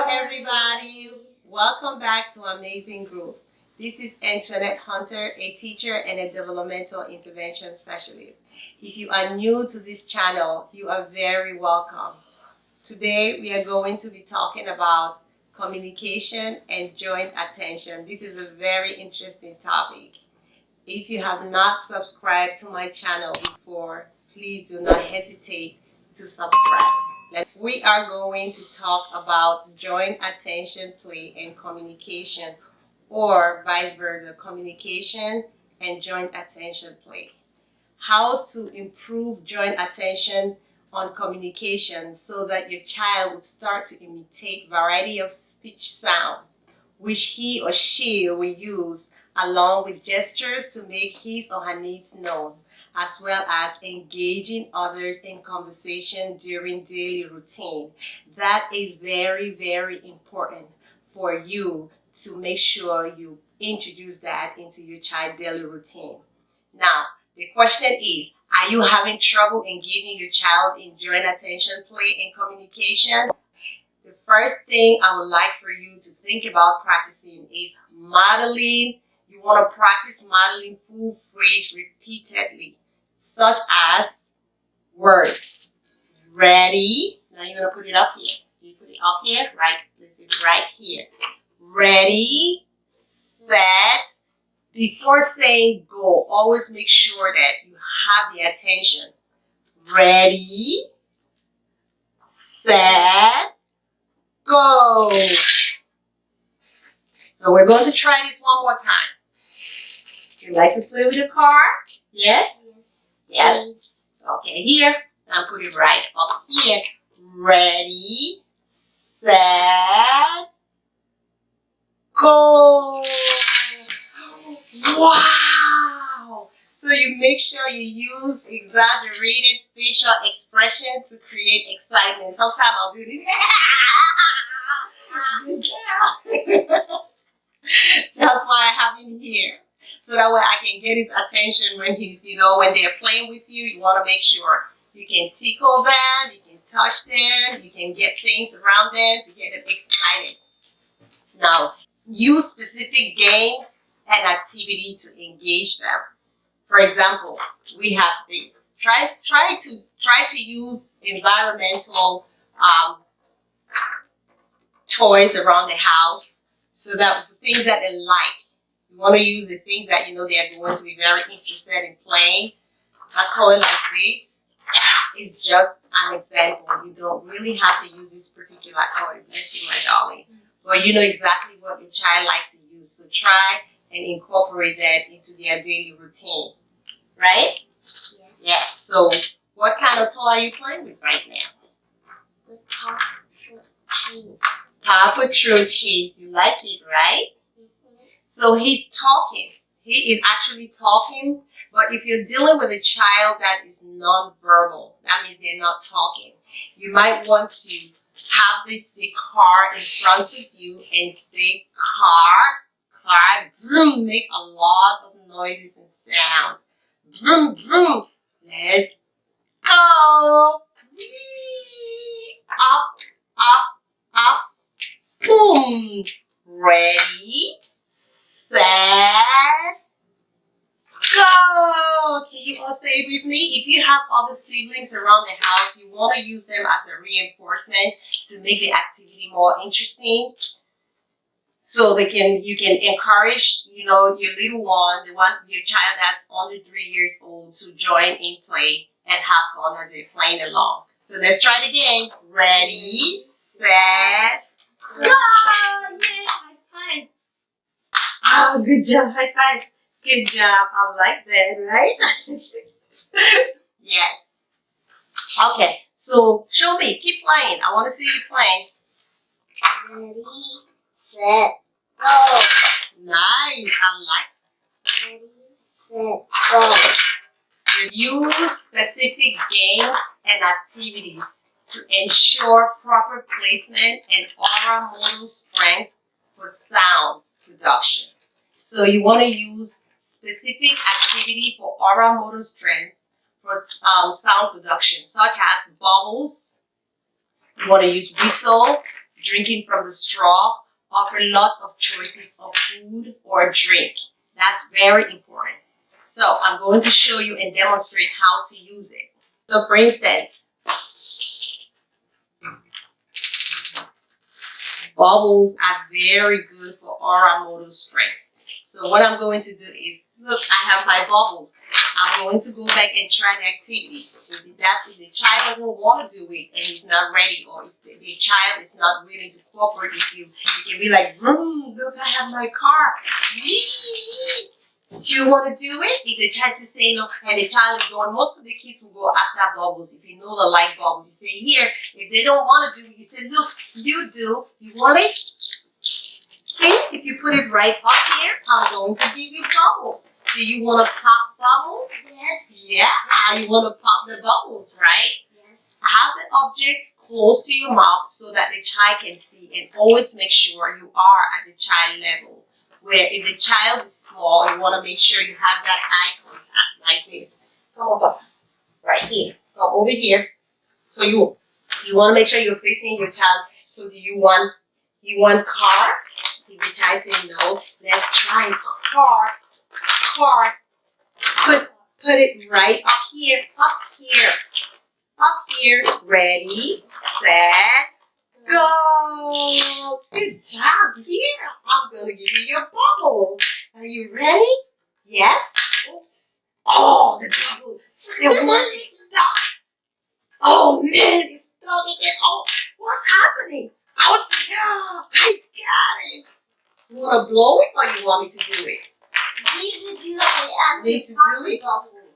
everybody. Welcome back to Amazing Growth. This is Antoinette Hunter, a teacher and a developmental intervention specialist. If you are new to this channel, you are very welcome. Today we are going to be talking about communication and joint attention. This is a very interesting topic. If you have not subscribed to my channel before, please do not hesitate to subscribe. We are going to talk about joint attention play and communication, or vice versa, communication and joint attention play. How to improve joint attention on communication so that your child would start to imitate variety of speech sound, which he or she will use along with gestures to make his or her needs known, as well as engaging others in conversation during daily routine. That is very, very important for you to make sure you introduce that into your child's daily routine. Now, the question is, are you having trouble engaging your child in joint attention play and communication? The first thing I would like for you to think about practicing is modeling. You want to practice modeling full phrase repeatedly, such as word. Ready. Now you're going to put it up here. You put it up here, right? This is right here. Ready, set. Before saying go, always make sure that you have the attention. Ready, set, go. So we're going to try this one more time. You like to play with your car? Yes? Yes. Yes. Okay, here. Now put it right up here. Ready, set, go. Wow! So you make sure you use exaggerated facial expression to create excitement. Sometimes I'll do this. Good job. That's why I have him here. So that way I can get his attention when he's, when they're playing with you. You want to make sure you can tickle them, you can touch them, you can get things around them to get them excited. Now, use specific games and activity to engage them. For example, we have this. Try to use environmental toys around the house, so that the things that they like. You want to use the things that they are going to be very interested in playing. A toy like this is just an example. You don't really have to use this particular toy. Bless you, my darling. But you know exactly what your child likes to use. So try and incorporate that into their daily routine. Right? Yes. Yes. So what kind of toy are you playing with right now? With Paw Patrol cheese. Paw Patrol cheese. You like it, right? So he's talking. He is actually talking. But if you're dealing with a child that is non-verbal, that means they're not talking, you might want to have the car in front of you and say car, vroom, make a lot of noises and sound. Vroom, vroom. Let's go. Up, boom. Ready, set, go. Can you all say it with me? If you have other siblings around the house, you want to use them as a reinforcement to make the activity more interesting. So you can encourage, your little one, your child that's under 3 years old, to join in play and have fun as they're playing along. So let's try it again. Ready, set, go! Yay! High five. Oh, good job. High five. Good job. I like that, right? Yes. Okay. So show me. Keep playing. I want to see you playing. Ready, set, go. Nice. I like. Ready, set, go. Use specific games and activities to ensure proper placement and oral motor strength for sound production. So you want to use specific activity for oral motor strength for sound production, such as bubbles. You want to use whistle, drinking from the straw, offer lots of choices of food or drink. That's very important. So I'm going to show you and demonstrate how to use it. So for instance, bubbles are very good for oral motor strength. So what I'm going to do is, look, I have my bubbles. I'm going to go back and try the activity. If the child doesn't want to do it and he's not ready, or if the child is not willing to cooperate with you, you can be like, look, I have my car. Do you want to do it? If the child is saying no and the child is going, most of the kids will go after bubbles. If you know the light bubbles, you say here. If they don't want to do it, you say, look, you do. You want it? See, if you put it right up here, I'm going to give you bubbles. Do you want to pop bubbles? Yes. Yeah, you want to pop the bubbles, right? Yes. Have the objects close to your mouth so that the child can see, and always make sure you are at the child level. Where if the child is small, you want to make sure you have that eye contact like this. Come over, right here. Come over here. So you want to make sure you're facing your child. So do you want car? If the child say no, let's try car. Car. Put it right up here. Ready, set, go. Good job. Here, I'm gonna give you your bubble. Are you ready? Yes. Oops. Oh, the bubble. The one is stuck. Oh man, it's stuck again. Oh, what's happening? I got it. You want to blow it, or you want me to do it? Me to do it. Me to do it?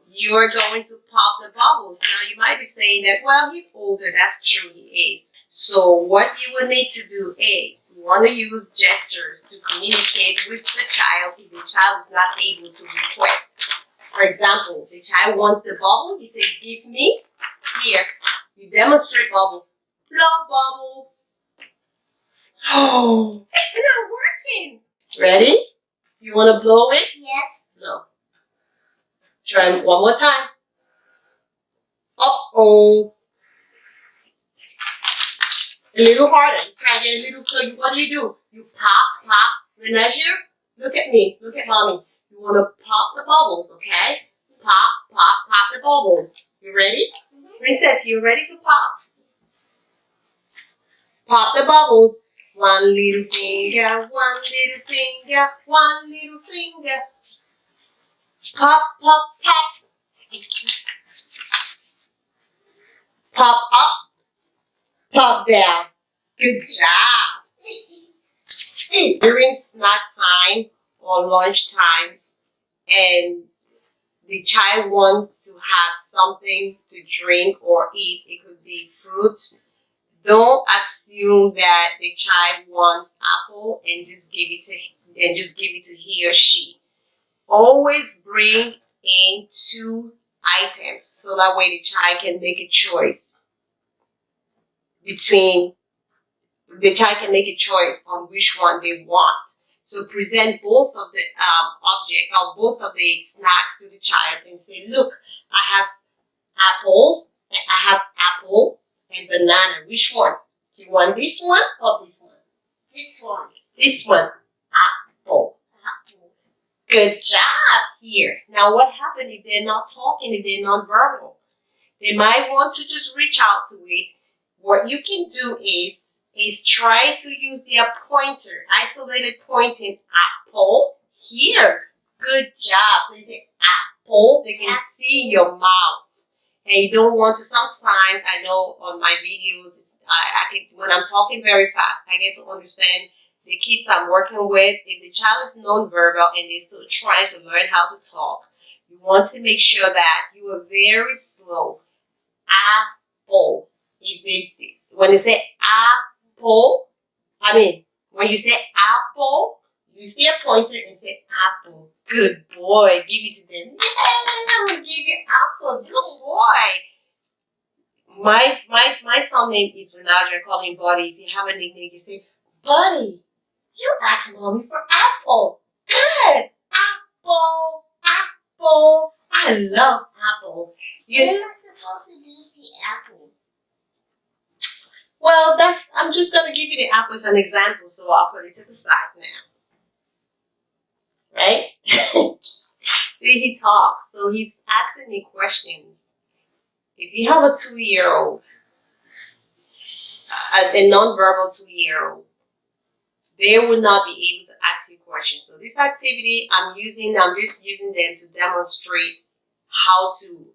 You are going to pop the bubbles. Now you might be saying that, well, he's older. That's true, he is. So what you will need to do is, you want to use gestures to communicate with the child if the child is not able to request. For example, the child wants the bubble. He says, give me. Here, you demonstrate bubble. Blow bubble. Oh, it's not working. Ready? You want to blow it? Yes. No. Try one more time. Uh-oh. A little harder. Try to get a little. So what do? You pop. Renasia, look at me. Look at mommy. You want to pop the bubbles, okay? Pop the bubbles. You ready? Princess, you ready to pop? Pop the bubbles. One little finger, one little finger, one little finger. Pop. Pop up, pop down. Good job. During snack time or lunch time, and the child wants to have something to drink or eat, it could be fruit. Don't assume that the child wants apple and just give it to he or she. Always bring in 2 items so that way the child can make a choice on which one they want. So present both of the object or both of the snacks to the child and say, look, I have apples, I have apple and banana. Which one? Do you want this one or this one? This one. This one. Apple. Good job here. Now what happens if they're not talking, if they're not verbal? They might want to just reach out to it. What you can do is try to use their pointer, isolated pointing. Apple. Here. Good job. So you say apple. They can see your mouth. And you don't want to, sometimes I know on my videos, when I'm talking very fast, I get to understand the kids I'm working with. If the child is non-verbal and they're still trying to learn how to talk, you want to make sure that you are very slow. Apple. When they say apple, when you say apple, you see a pointer and say apple. Good boy. Give it to them. Yeah, I'm going to give you apple. Good boy. My son name is Renaja. I call him Buddy. If you have a nickname, you say, Buddy, you asked mommy for apple. Good. Apple. I love apple. You're not supposed to use the apple. Well, I'm just going to give you the app as an example, so I'll put it to the side now. Right? See, he talks, so he's asking me questions. If you have a 2-year-old, a non-verbal 2-year-old, they would not be able to ask you questions. So this activity I'm just using them to demonstrate how to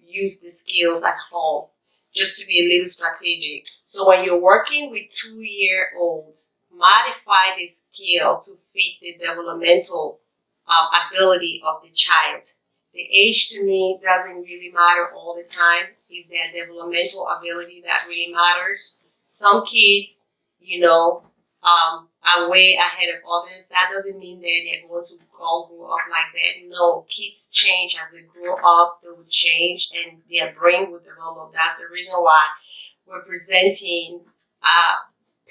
use the skills at home, just to be a little strategic. So when you're working with 2-year-olds, modify the skill to fit the developmental ability of the child. The age to me doesn't really matter all the time. It's their developmental ability that really matters. Some kids, are way ahead of others. That doesn't mean that they're going to all grow up like that. No, kids change as they grow up. They will change and their brain will develop. That's the reason why we're presenting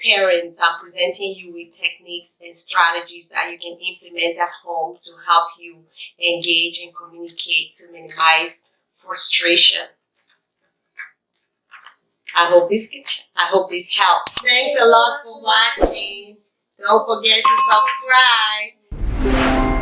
parents. I'm presenting you with techniques and strategies that you can implement at home to help you engage and communicate to minimize frustration. I hope this helps. Thanks a lot for watching. Don't forget to subscribe.